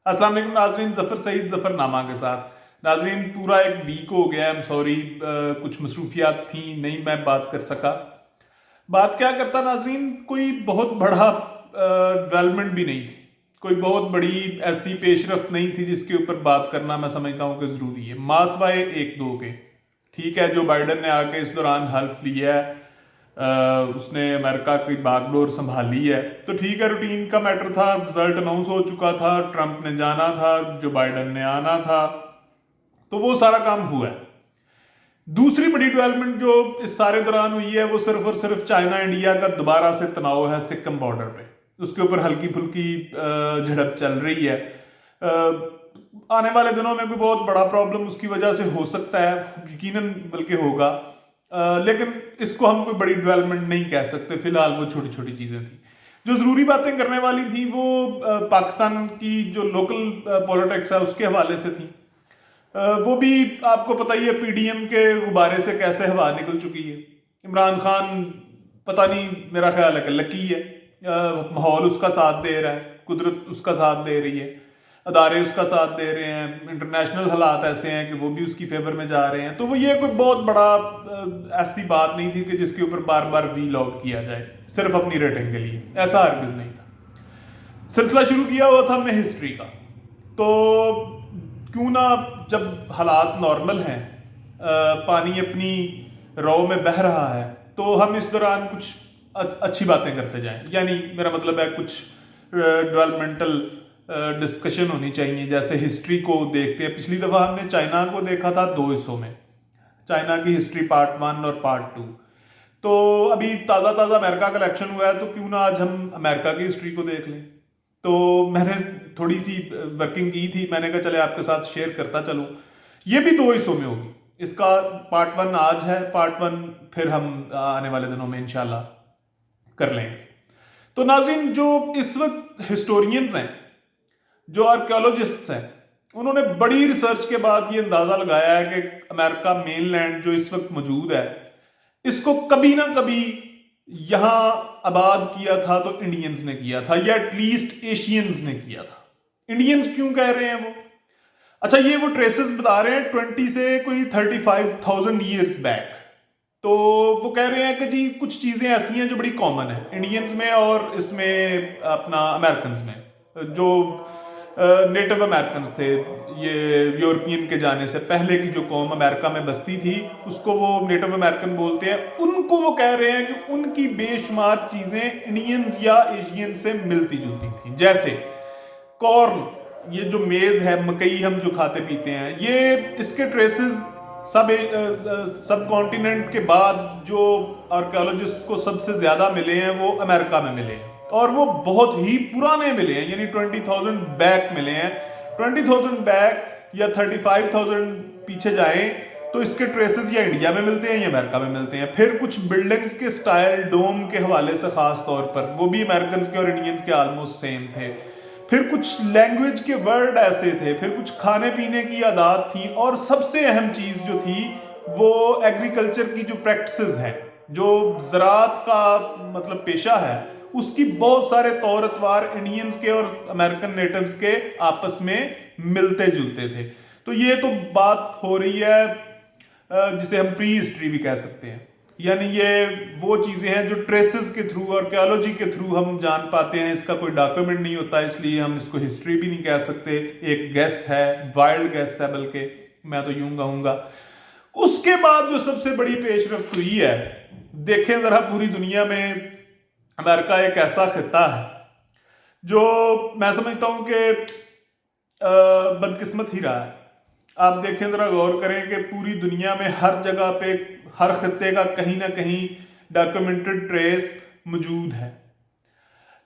अस्सलाम वालेकुम नाजरीन, जफर सईद जफरनामा के साथ। नाजरीन पूरा एक वीक हो गया, आई एम सॉरी, कुछ मसरूफियात थी, नहीं मैं बात कर सका। बात क्या करता नाजरीन, कोई बहुत बड़ा डेवलपमेंट भी नहीं थी, कोई बहुत बड़ी ऐसी पेशरफ नहीं थी जिसके ऊपर बात करना मैं समझता हूँ कि ज़रूरी है। मास वाए एक दो के, ठीक है, जो बाइडन ने आके इस दौरान हल्फ लिया है, उसने अमेरिका की बागडोर संभाली है, तो ठीक है, रूटीन का मैटर था, रिजल्ट अनाउंस हो चुका था, ट्रंप ने जाना था, जो बाइडन ने आना था, तो वो सारा काम हुआ है। दूसरी बड़ी डेवलपमेंट जो इस सारे दौरान हुई है वो सिर्फ और सिर्फ चाइना इंडिया का दोबारा से तनाव है सिक्किम बॉर्डर पे। उसके ऊपर हल्की फुल्की झड़प चल रही है। आने वाले दिनों में भी बहुत बड़ा प्रॉब्लम उसकी वजह से हो सकता है, यकीनन बल्कि होगा। लेकिन इसको हम कोई बड़ी डेवलपमेंट नहीं कह सकते, फिलहाल वो छोटी छोटी चीजें थी। जो जरूरी बातें करने वाली थी वो पाकिस्तान की जो लोकल पॉलिटिक्स है उसके हवाले से थी। वो भी आपको पता ही है, पीडीएम के गुब्बारे से कैसे हवा निकल चुकी है। इमरान खान पता नहीं, मेरा ख्याल है कि लकी है, माहौल उसका साथ दे रहा है, कुदरत उसका साथ दे रही है, अदारे उसका साथ दे रहे हैं, इंटरनेशनल हालात ऐसे हैं कि वो भी उसकी फेवर में जा रहे हैं। तो वो ये कोई बहुत बड़ा ऐसी बात नहीं थी कि जिसके ऊपर बार बार वीलॉग किया जाए सिर्फ अपनी रेटिंग के लिए, ऐसा हरगिज नहीं था। सिलसिला शुरू किया हुआ था हमने हिस्ट्री का, तो क्यों ना, जब हालात नॉर्मल हैं, पानी अपनी रो में बह रहा है, तो हम इस दौरान कुछ अच्छी बातें करते जाएं। यानी मेरा मतलब है कुछ डेवलपमेंटल डिस्कशन होनी चाहिए। जैसे हिस्ट्री को देखते हैं, पिछली दफ़ा हमने चाइना को देखा था दो हिस्सों में, चाइना की हिस्ट्री पार्ट 1 और पार्ट 2। तो अभी ताज़ा ताज़ा अमेरिका का इलेक्शन हुआ है, तो क्यों ना आज हम अमेरिका की हिस्ट्री को देख लें। तो मैंने थोड़ी सी वर्किंग की थी, मैंने कहा चले आपके साथ शेयर करता चलूँ। ये भी दो हिस्सों में होगी, इसका पार्ट 1 आज है, पार्ट 1 फिर हम आने वाले दिनों में इंशाल्लाह कर लेंगे। तो नाजरीन, जो इस वक्त हिस्टोरियंस हैं, जो आर्कियोलॉजिस्ट्स हैं, उन्होंने बड़ी रिसर्च के बाद ये अंदाजा लगाया है कि अमेरिका मेनलैंड जो इस वक्त मौजूद है, इसको कभी ना कभी यहां आबाद किया था तो इंडियंस ने किया था, या एटलीस्ट एशियंस ने किया था। इंडियंस क्यों कह रहे हैं वो? अच्छा, ये वो ट्रेसेस बता रहे हैं 20 से कोई 35,000 ईयर्स बैक। तो वो कह रहे हैं कि जी कुछ चीजें ऐसी हैं जो बड़ी कॉमन है इंडियंस में और इसमें अपना अमेरिकन में। जो नेटिव अमेरिकन थे, ये यूरोपियन के जाने से पहले की जो कौम अमेरिका में बसती थी, उसको वो नेटिव अमेरिकन बोलते हैं। उनको वो कह रहे हैं कि उनकी बेशुमार चीजें इंडियंस या एशियन से मिलती जुलती थी। जैसे कॉर्न, ये जो मेज है, मकई हम जो खाते पीते हैं, ये इसके ट्रेसेस सब कॉन्टिनेंट के बाद जो आर्कियोलॉजिस्ट को सबसे ज्यादा मिले हैं वो अमेरिका में मिले हैं, और वो बहुत ही पुराने मिले हैं, यानी 20,000 बैक मिले हैं। 20,000 बैक या 35,000 पीछे जाएं तो इसके ट्रेसेस या इंडिया में मिलते हैं या अमेरिका में मिलते हैं। फिर कुछ बिल्डिंग्स के स्टाइल डोम के हवाले से खास तौर पर वो भी अमेरिकन के और इंडियंस के ऑलमोस्ट सेम थे। फिर कुछ लैंग्वेज के वर्ड ऐसे थे, फिर कुछ खाने पीने की आदत थी, और सबसे अहम चीज जो थी वो एग्रीकल्चर की जो प्रैक्टिसेस हैं, जो ज़राअत का मतलब पेशा है, उसकी बहुत सारे तौर अतवार इंडियंस के और अमेरिकन नेटिव्स के आपस में मिलते जुलते थे। तो ये तो बात हो रही है जिसे हम प्री हिस्ट्री भी कह सकते हैं। यानी ये वो चीजें हैं जो ट्रेसेस के थ्रू और आर्कियोलॉजी के थ्रू हम जान पाते हैं। इसका कोई डॉक्यूमेंट नहीं होता, इसलिए हम इसको हिस्ट्री भी नहीं कह सकते, एक गेस है, वाइल्ड गेस है, बल्कि मैं तो यूं कहूंगा। उसके बाद जो सबसे बड़ी पेशरफ्त हुई है, देखें जरा पूरी दुनिया में अमेरिका एक ऐसा खिता है जो मैं समझता हूं कि बदकिस्मत ही रहा है। आप देखें जरा, गौर करें कि पूरी दुनिया में हर जगह पे हर खत्ते का कहीं ना कहीं डॉक्यूमेंटेड ट्रेस मौजूद है,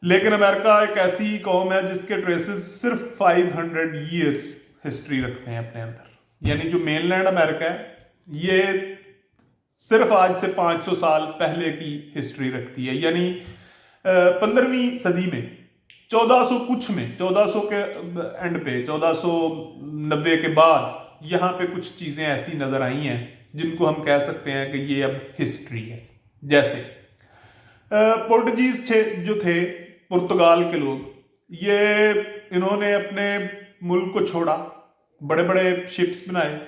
लेकिन अमेरिका एक ऐसी कौम है जिसके ट्रेसेस सिर्फ 500 ईयर्स हिस्ट्री रखते हैं अपने अंदर। यानी जो मेनलैंड अमेरिका है ये सिर्फ आज से 500 साल पहले की हिस्ट्री रखती है। यानी 15वीं सदी में 1400 कुछ में, 1400 के एंड पे, 1490 के बाद यहाँ पे कुछ चीजें ऐसी नजर आई हैं जिनको हम कह सकते हैं कि ये अब हिस्ट्री है। जैसे पोर्टुगीज जो थे, पुर्तगाल के लोग, ये इन्होंने अपने मुल्क को छोड़ा, बड़े बड़े शिप्स बनाए,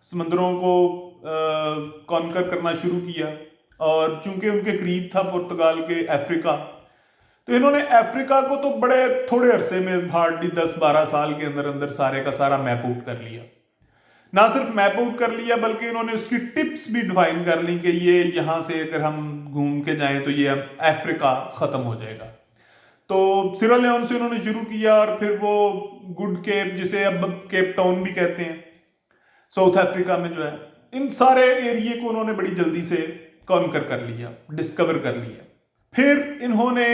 समुद्रों को कॉन्कर करना शुरू किया, और चूंकि उनके करीब था पुर्तगाल के अफ्रीका, तो इन्होंने अफ्रीका को तो बड़े थोड़े अरसे में, हार्डली 10-12 साल के अंदर अंदर सारे का सारा मैप आउट कर लिया। ना सिर्फ मैप आउट कर लिया बल्कि इन्होंने उसकी टिप्स भी डिफाइन कर ली कि ये यहां से अगर हम घूम के जाएं तो ये अफ्रीका खत्म हो जाएगा। तो सिरालियोन से उन्होंने शुरू किया और फिर वो गुड केप, जिसे अब केप टाउन भी कहते हैं, साउथ अफ्रीका में जो है, इन सारे एरिए को उन्होंने बड़ी जल्दी से कॉन्कर कर लिया, डिस्कवर कर लिया। फिर इन्होंने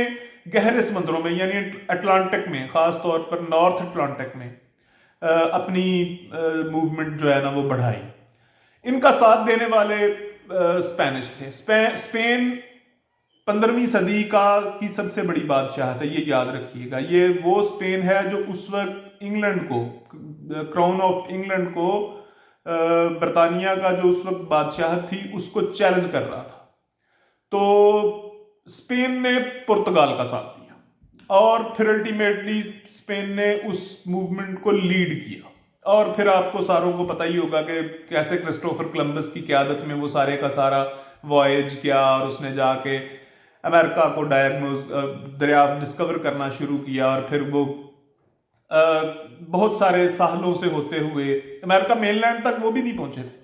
गहरे समुद्रों में यानी अटलांटिक में, खास तौर पर नॉर्थ अटलांटिक में अपनी मूवमेंट जो है ना वो बढ़ाई। इनका साथ देने वाले स्पेनिश थे। स्पेन 15वीं सदी की सबसे बड़ी बादशाह था, ये याद रखिएगा। ये वो स्पेन है जो उस वक्त इंग्लैंड को, क्राउन ऑफ इंग्लैंड को, बरतानिया का जो उस वक्त बादशाह थी उसको चैलेंज कर रहा था। तो स्पेन ने पुर्तगाल का साथ दिया और फिर अल्टीमेटली स्पेन ने उस मूवमेंट को लीड किया। और फिर आपको सारों को पता ही होगा कि कैसे क्रिस्टोफर कोलंबस की क़यादत में वो सारे का सारा वॉयज किया और उसने जाके अमेरिका को दरियाफ्त डिस्कवर करना शुरू किया। और फिर वो बहुत सारे सालों से होते हुए अमेरिका मेनलैंड तक वो भी नहीं पहुंचे थे,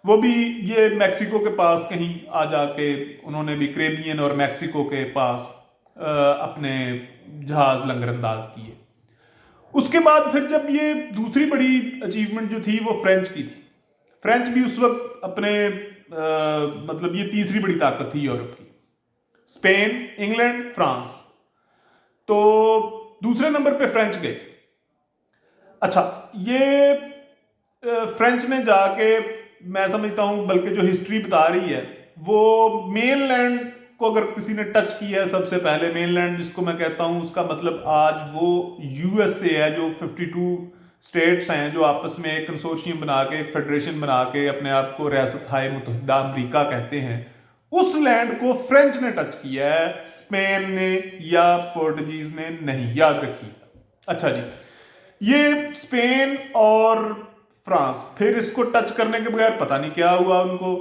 वो भी ये मैक्सिको के पास कहीं आ जाके उन्होंने भी कैरेबियन और मैक्सिको के पास अपने जहाज लंगरअंदाज किए। उसके बाद फिर जब ये दूसरी बड़ी अचीवमेंट जो थी वो फ्रेंच की थी। फ्रेंच भी उस वक्त अपने मतलब ये तीसरी बड़ी ताकत थी यूरोप की। स्पेन, इंग्लैंड, फ्रांस, तो दूसरे नंबर पे फ्रेंच गए। अच्छा, ये फ्रेंच ने जाके, मैं समझता हूं बल्कि जो हिस्ट्री बता रही है वो मेनलैंड को अगर किसी ने टच किया है सबसे पहले, मेनलैंड जिसको मैं कहता हूं, उसका मतलब आज वो यूएसए है, जो 52 स्टेट्स हैं जो आपस में एक कंसोर्शियम बना के, एक फेडरेशन बना के अपने आप को रियासत हाय मुत्तहिदा अमेरिका कहते हैं। उस लैंड को फ्रेंच ने टच किया है, स्पेन ने या पोर्टुगीज ने नहीं, याद रखिए। अच्छा जी, ये स्पेन और फ्रांस फिर इसको टच करने के बगैर पता नहीं क्या हुआ उनको।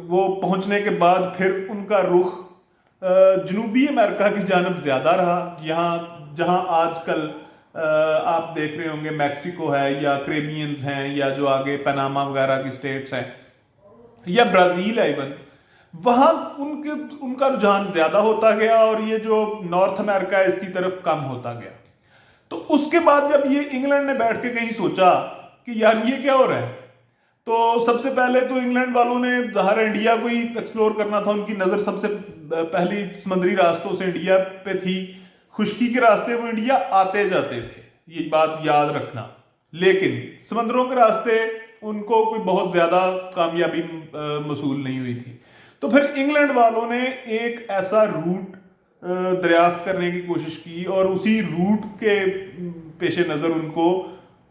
वो पहुंचने के बाद फिर उनका रुख जनूबी अमेरिका की जानब ज्यादा रहा, यहाँ जहां आजकल आप देख रहे होंगे मैक्सिको है या कैरेबियंस हैं या जो आगे पनामा वगैरह की स्टेट्स हैं या ब्राजील है, इवन वहां उनका रुझान ज्यादा होता गया और ये जो नॉर्थ अमेरिका है इसकी तरफ कम होता गया। तो उसके बाद जब ये इंग्लैंड ने बैठ के कहीं सोचा कि यार ये क्या हो रहा है, तो सबसे पहले तो इंग्लैंड वालों ने ज़ाहिर इंडिया को ही एक्सप्लोर करना था। उनकी नज़र सबसे पहली समुद्री रास्तों से इंडिया पे थी, खुश्की के रास्ते वो इंडिया आते जाते थे, ये बात याद रखना। लेकिन समुद्रों के रास्ते उनको कोई बहुत ज़्यादा कामयाबी मसूल नहीं हुई थी। तो फिर इंग्लैंड वालों ने एक ऐसा रूट दरियाफ्त करने की कोशिश की और उसी रूट के पेशे नज़र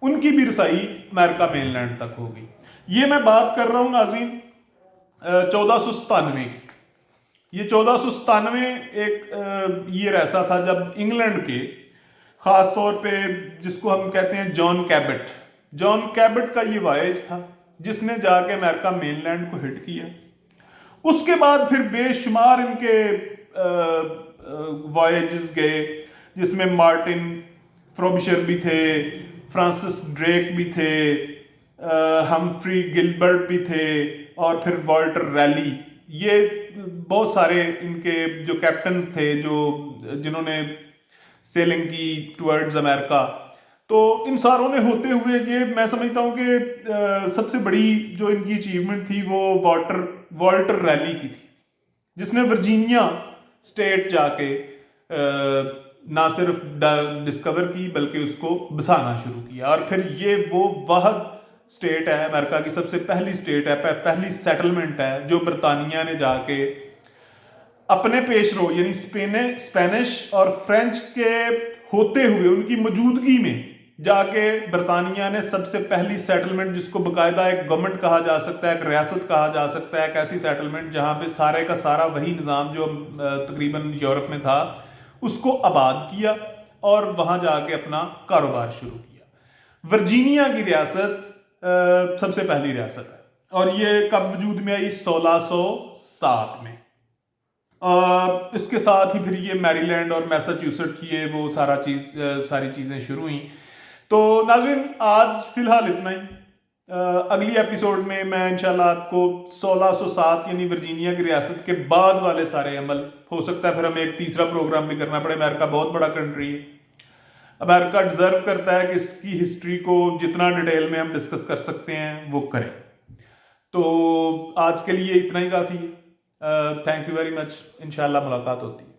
उनकी भी रसाई अमेरिका मेनलैंड तक हो गई। ये मैं बात कर रहा हूं नाज़रीन 1497 की। ये 1497 एक ईयर ऐसा था जब इंग्लैंड के, खास तौर पे जिसको हम कहते हैं जॉन कैबट का ये वायज था जिसने जाके अमेरिका मेनलैंड को हिट किया। उसके बाद फिर बेशुमार इनके वॉयजेस गए, जिसमें मार्टिन फ्रॉबिशर भी थे, फ्रांसिस ड्रेक भी थे, हम्फ्री गिलबर्ट भी थे और फिर वॉल्टर रैली। ये बहुत सारे इनके जो कैप्टन्स थे जिन्होंने सेलिंग की टुवर्ड्स अमेरिका। तो इन सारों ने होते हुए ये मैं समझता हूँ कि सबसे बड़ी जो इनकी अचीवमेंट थी वो वॉल्टर रैली की थी, जिसने वर्जीनिया स्टेट जाके ना सिर्फ डिस्कवर की बल्कि उसको बसाना शुरू किया। और फिर ये वो वाहद स्टेट है, अमेरिका की सबसे पहली स्टेट है, पहली सेटलमेंट है जो बरतानिया ने जाके अपने पेशरो यानी स्पेनिश और फ्रेंच के होते हुए उनकी मौजूदगी में जाके बरतानिया ने सबसे पहली सेटलमेंट, जिसको बकायदा एक गवर्नमेंट कहा जा सकता है, एक रियासत कहा जा सकता है, एक ऐसी सेटलमेंट जहां पे सारे का सारा वही निज़ाम जो तकरीबन यूरोप में था उसको आबाद किया और वहां जाके अपना कारोबार शुरू किया। वर्जीनिया की रियासत सबसे पहली रियासत है और ये कब वजूद में आई? 1607 में। इसके साथ ही फिर ये मैरीलैंड और मैसाचुसेट्स की वो सारी चीज़ें शुरू हुई। तो नाज़रीन आज फिलहाल इतना ही। अगली एपिसोड में मैं इंशाल्लाह आपको 1607 यानी वर्जीनिया की रियासत के बाद वाले सारे अमल, हो सकता है फिर हमें एक तीसरा प्रोग्राम भी करना पड़े। अमेरिका बहुत बड़ा कंट्री है, अमेरिका डिजर्व करता है कि इसकी हिस्ट्री को जितना डिटेल में हम डिस्कस कर सकते हैं वो करें। तो आज के लिए इतना ही काफ़ी है। Thank you very much. इंशाल्लाह मुलाकात होती है।